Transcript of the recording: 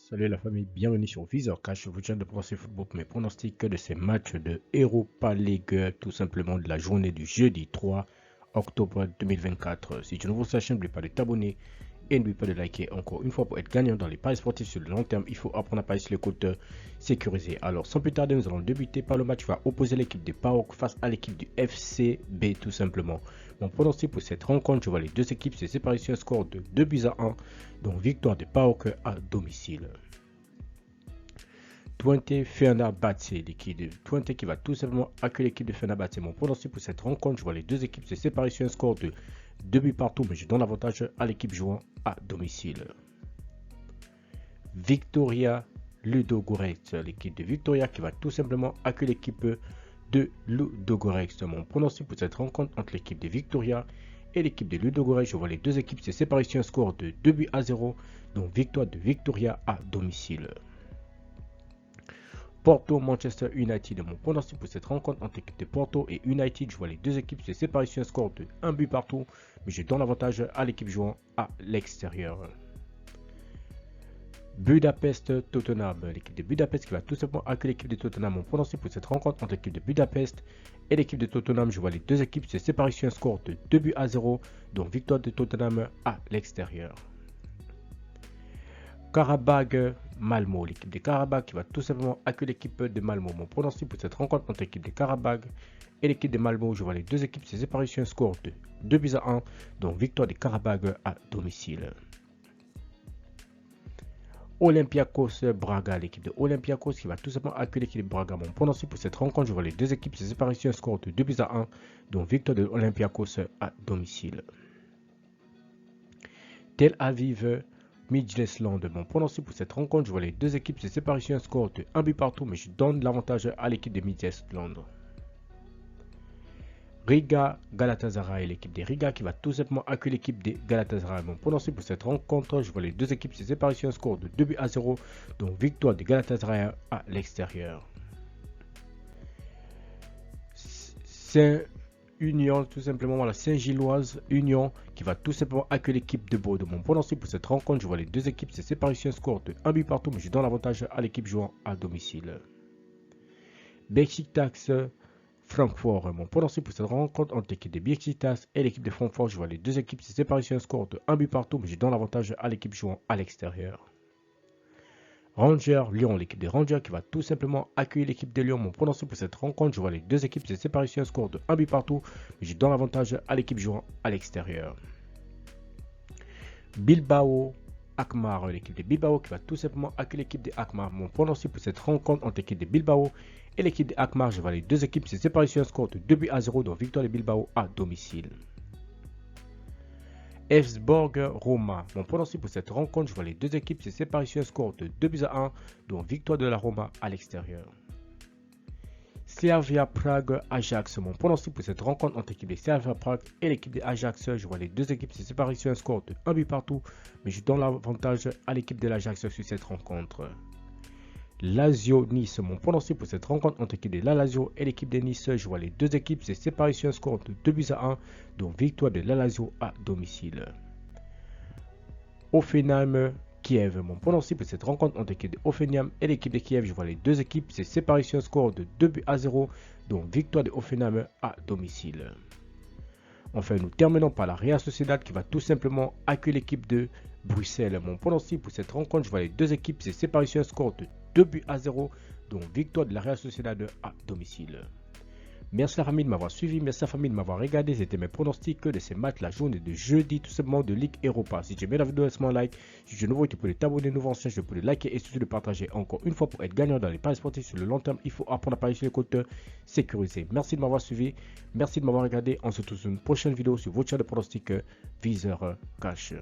Salut la famille, bienvenue sur Visor Cash. Je vous tiens de penser football pour mes pronostics de ces matchs de Europa League, tout simplement de la journée du jeudi 3 octobre 2024. Si tu es nouveau sur la chaîne, n'oublie pas de t'abonner et n'oublie pas de liker. Encore une fois, pour être gagnant dans les paris sportifs sur le long terme, il faut apprendre à parier sur les comptes sécurisés. Alors sans plus tarder, nous allons débuter par le match qui va opposer l'équipe de PAOK face à l'équipe du FCB tout simplement. Mon pronostic pour cette rencontre, je vois les deux équipes se séparer sur un score de 2-1, donc victoire de PAOK à domicile. Twente Fenerbahçe, l'équipe de Twente qui va tout simplement accueillir l'équipe de Fenerbahçe. Mon pronostic pour cette rencontre, je vois les deux équipes se séparer sur un score de 2 partout, mais je donne l'avantage à l'équipe jouant à domicile. Victoria Ludogorets, l'équipe de Victoria qui va tout simplement accueillir l'équipe de Ludogorets. Mon pronostic pour cette rencontre entre l'équipe de Victoria et l'équipe de Ludogorets, je vois les deux équipes se séparer sur un score de 2-0, donc victoire de Victoria à domicile. Porto Manchester United, mon pronostic pour cette rencontre entre l'équipe de Porto et United, je vois les deux équipes se séparer sur un score de 1 partout, mais je donne l'avantage à l'équipe jouant à l'extérieur. Budapest Tottenham, l'équipe de Budapest qui va tout simplement accueillir l'équipe de Tottenham. Mon pronostic pour cette rencontre entre l'équipe de Budapest et l'équipe de Tottenham, je vois les deux équipes se séparer sur un score de 2-0, donc victoire de Tottenham à l'extérieur. Karabag Malmo, l'équipe de Karabag qui va tout simplement accueillir l'équipe de Malmo. Mon pronostic pour cette rencontre entre l'équipe de Karabag et l'équipe de Malmo, je vois les deux équipes se séparer sur un score de 2-1, donc victoire de Karabag à domicile. Olympiakos Braga, l'équipe de Olympiakos qui va tout simplement accueillir l'équipe de Braga. Mon pronostic pour cette rencontre, je vois les deux équipes se séparer sur un score de 2-1, donc victoire de Olympiakos à domicile. Tel Aviv Midtjylland, mon pronostic pour cette rencontre, je vois les deux équipes se séparer sur un score de 1 partout, mais je donne l'avantage à l'équipe de Midtjylland. Riga Galatasaray, l'équipe de Riga qui va tout simplement accueillir l'équipe de Galatasaray. Mon pronostic pour cette rencontre, je vois les deux équipes se séparer sur un score de 2-0, donc victoire de Galatasaray à l'extérieur. Union, tout simplement, voilà, Saint-Gilloise Union qui va tout simplement accueillir l'équipe de Bordeaux. Mon pronostic pour cette rencontre, je vois les deux équipes se séparer sur un score de 1 partout, mais je donne l'avantage à l'équipe jouant à domicile. Beşiktaş Francfort, mon pronostic pour cette rencontre entre l'équipe de Beşiktaş et l'équipe de Francfort, je vois les deux équipes se séparer sur un score de 1 partout, mais je donne l'avantage à l'équipe jouant à l'extérieur. Rangers Lyon, l'équipe des Rangers qui va tout simplement accueillir l'équipe de Lyon. Mon pronostic pour cette rencontre, je vois les deux équipes se séparer sur un score de 1 partout, mais je donne l'avantage à l'équipe jouant à l'extérieur. Bilbao Akmar, l'équipe de Bilbao qui va tout simplement accueillir l'équipe de Akmar. Mon pronostic pour cette rencontre entre l'équipe de Bilbao et l'équipe de Akmar, je vois les deux équipes se séparer sur un score de 2-0, donc victoire de Bilbao à domicile. Elfsborg Roma, mon pronostic pour cette rencontre, je vois les deux équipes se séparer sur un score de 2-1, donc victoire de la Roma à l'extérieur. Slavia Prague Ajax, mon pronostic pour cette rencontre entre l'équipe de Slavia Prague et l'équipe de Ajax, je vois les deux équipes se séparer sur un score de 1 partout, mais je donne l'avantage à l'équipe de l'Ajax sur cette rencontre. Lazio Nice, mon pronostic pour cette rencontre entre l'équipe de la Lazio et l'équipe de Nice, je vois les deux équipes se séparer sur un score de 2-1, donc victoire de la Lazio à domicile. Hoffenheim Kiev, mon pronostic pour cette rencontre entre l'équipe de Hoffenheim et l'équipe de Kiev, je vois les deux équipes se séparer sur un score de 2-0, donc victoire de Hoffenheim à domicile. Enfin, nous terminons par la Real Sociedad qui va tout simplement accueillir l'équipe de Bruxelles. Mon pronostic pour cette rencontre, je vois les deux équipes se séparer sur un score de 2-0, donc victoire de la Real Sociedad à domicile. Merci la famille de m'avoir suivi, merci la famille de m'avoir regardé. C'était mes pronostics de ces matchs la journée de jeudi, tout simplement de Ligue Europa. Si tu aimes la vidéo, laisse-moi un like. Si tu es nouveau, tu peux t'abonner, nouveau ancien, je peux liker et surtout de partager. Encore une fois, pour être gagnant dans les paris sportifs sur le long terme, il faut apprendre à parier sur les comptes sécurisés. Merci de m'avoir suivi, merci de m'avoir regardé. On se retrouve sur une prochaine vidéo sur votre chaîne de pronostics Visor Cash.